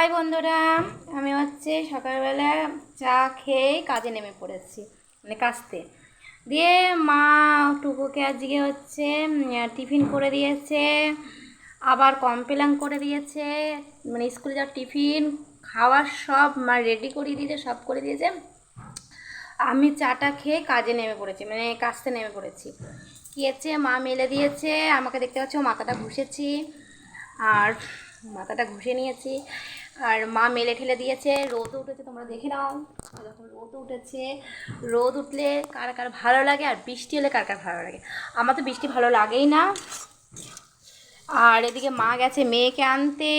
High বন্ধুরা, আমি সকালবেলা চা খেয়ে কাজে নেমে পড়েছি, মানে কাজতে দিয়ে মা টুকুকে আজকে টিফিন করে দিয়েছে, আবার কমপ্লেন করে দিয়েছে, মানে স্কুলে যাওয়ার টিফিন খাওয়ার সব মা রেডি করে দিয়েছে, সব করে দিয়েছে। আমি চাটা খেয়ে কাজে নেমে পড়েছি, মানে কাজতে নেমে পড়েছি। কী হচ্ছে, মা মেলে দিয়েছে, আমাকে দেখতে পাচ্ছ মাথাটা ঘুষেছি, আর মাথাটা ঘুষে নিয়েছি, আর মা মেলে ঠেলে দিয়েছে। রোদ উঠেছে, তোমরা দেখে নাও, যখন রোদ উঠেছে। রোদ উঠলে কার কার ভালো লাগে, আর বৃষ্টি হলে কার কার ভালো লাগে। আমার তো বৃষ্টি ভালো লাগেই না। আর এদিকে মা গেছে মেয়েকে আনতে,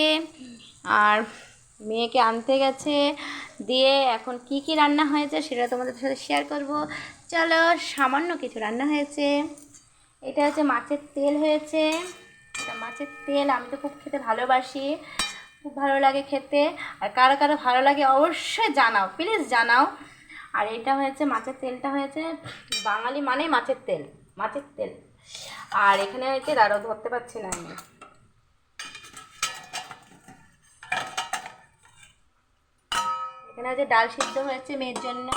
আর মেয়েকে আনতে গেছে। দিয়ে এখন কি কি রান্না হয়েছে সেটা তোমাদের সাথে শেয়ার করব। চলো, সামান্য কিছু রান্না হয়েছে। এটা হচ্ছে মাছের তেল হয়েছে, এটা মাছের তেল। আমি তো খুব খেতে ভালোবাসি, খুব ভালো লাগে খেতে। আর কারো কারো ভালো লাগে অবশ্যই জানাও, প্লিজ জানাও। আর এটা হয়েছে মাছের তেলটা হয়েছে, বাঙালি মানেই মাছের তেল, মাছের তেল। আর এখানে হয়েছে, দাঁড়াও ধরতে পারছি না আমি, এখানে হচ্ছে ডাল সিদ্ধ হয়েছে মেয়ের জন্য,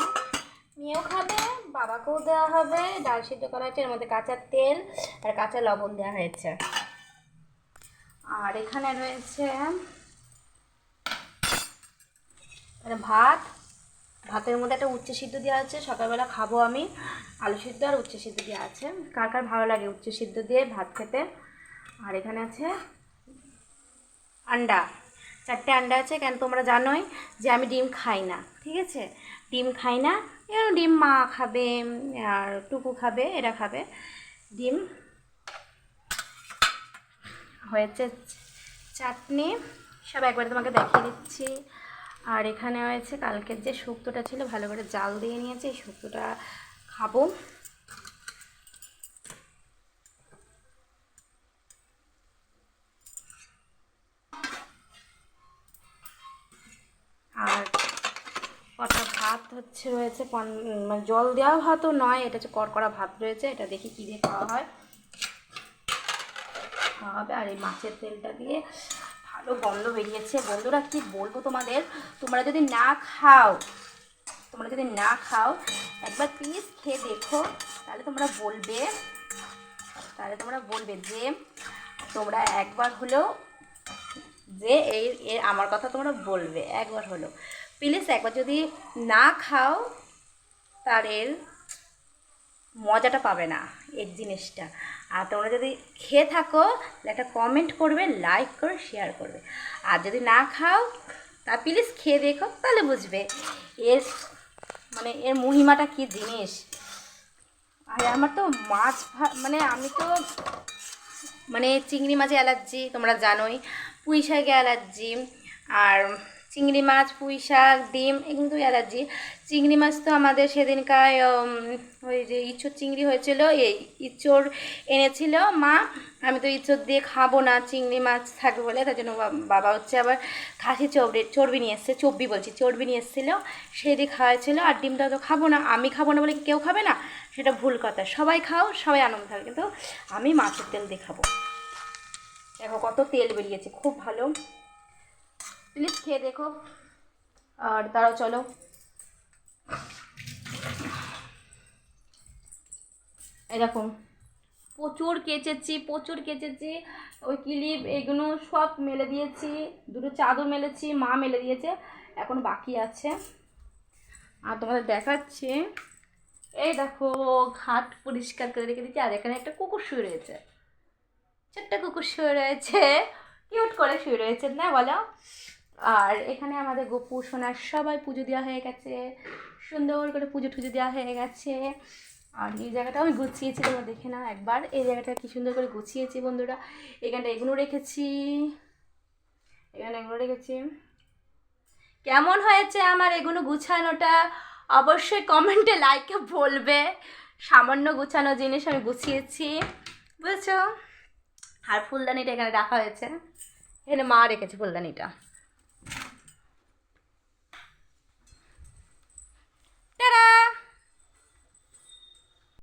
মেয়েও খাবে, বাবাকেও দেওয়া হবে। ডাল সিদ্ধ করা হয়েছে, এর মধ্যে কাঁচা তেল আর কাঁচা লবণ দেওয়া হয়েছে। আর এখানে রয়েছে ভাত, ভাতের মধ্যে একটা উচ্ছে সিদ্ধ দেওয়া আছে, সকালবেলা খাবো আমি। আলু সিদ্ধ আর উচ্ছে সিদ্ধ দেওয়া আছে, কার কার ভালো লাগে উচ্ছে সিদ্ধ দিয়ে ভাত খেতে। আর এখানে আছে আন্ডা, 4টে আন্ডা আছে। কেন তোমরা জানোই যে আমি ডিম খাই না, ঠিক আছে, ডিম খাই না। ডিম মা খাবে, আর টুকু খাবে, এরা খাবে ডিম। হয়েছে চাটনি, সব একবারে তোমাকে দেখিয়ে দিচ্ছি। আর এখানে হয়েছে কালকের যে শুক্তোটা ছিল, ভালো করে জাল দিয়ে নিয়েছি, এই শুক্তোটা খাবো। আর কটা ভাত রয়েছে, মানে জল দেওয়া ভাতও নয়, এটা হচ্ছে কড়কড়া ভাত রয়েছে, এটা দেখি কী দিয়ে খাওয়া হয়, খাওয়া হবে। আর এই মাছের তেলটা দিয়ে ভালো গন্ধ বেরিয়েছে। বন্ধুরা কি বলবো তোমাদের, তোমরা যদি না খাও, একবার প্লিজ খেয়ে দেখো, তাহলে তোমরা বলবে যে তোমরা একবার হলেও, যে এই আমার কথা তোমরা বলবে একবার হলো। প্লিজ একবার যদি না খাও, তার এর মজাটা পাবে না, এর জিনিসটা। আর তোমরা যদি খেয়ে থাকো তাহলে একটা কমেন্ট করবে, লাইক করে শেয়ার করবে। আর যদি না খাও, তা প্লিজ খেয়ে দেখো, তাহলে বুঝবে এর মানে এর মহিমাটা কী জিনিস। আর আমার তো মাছ মানে আমি তো মানে চিংড়ি মাছে অ্যালার্জি, তোমরা জানোই, পুঁই শাকে অ্যালার্জি। আর চিংড়ি মাছ, পুঁই শাক, ডিম এগুলো তো অ্যালার্জি। চিংড়ি মাছ তো আমাদের সেদিনকার ওই যে ইঁচড় চিংড়ি হয়েছিল, এই ইঁচড় এনেছিল মা। আমি তো ইঁচড় দিয়ে খাবো না, চিংড়ি মাছ থাকবে বলে, তার জন্য বাবা আবার খাসি চর্বি নিয়ে এসছে, চর্বি নিয়ে এসেছিলো, সেই দিয়ে খাওয়াইছিলো। আর ডিমটা তো খাবো না, আমি খাবো না বলে কেউ খাবে না, সেটা ভুল কথা। সবাই খাও, সবাই আনন্দ থাকে, কিন্তু আমি মাছের তেল দিয়ে খাবো। দেখো কত তেল বেরিয়েছে, খুব ভালো, প্লিজ খেয়ে দেখো। আর তারাও চলো, এরকম প্রচুর কেচেছি, ওই ক্লিপ এগুলো সব মেলে দিয়েছি, দুটো চাদর মেলেছি, মা মেলে দিয়েছে, এখন বাকি আছে। আর তোমাদের দেখাচ্ছি, এই দেখো ঘাট পরিষ্কার করে রেখে দিচ্ছি। আর এখানে একটা কুকুর শুয়ে রয়েছে, ছোট্ট কুকুর শুয়ে রয়েছে, কিউট করে শুয়ে রয়েছে না বলো। আর এখানে আমাদের গোপু সোনার সবাই পুজো দেওয়া হয়ে গেছে, সুন্দর করে পুজো টুজো দেওয়া হয়ে গেছে। আর এই জায়গাটাও আমি গুছিয়েছি, তোমরা দেখে নাও একবার, এই জায়গাটা কি সুন্দর করে গুছিয়েছি বন্ধুরা। এখানটা এগুলো রেখেছি, কেমন হয়েছে আমার এগুলো গুছানোটা অবশ্যই কমেন্টে লাইকে বলবে। সামান্য গুছানো জিনিস আমি গুছিয়েছি, বুঝেছো। আর ফুলদানিটা এখানে রাখা হয়েছে, এখানে মা রেখেছে ফুলদানিটা।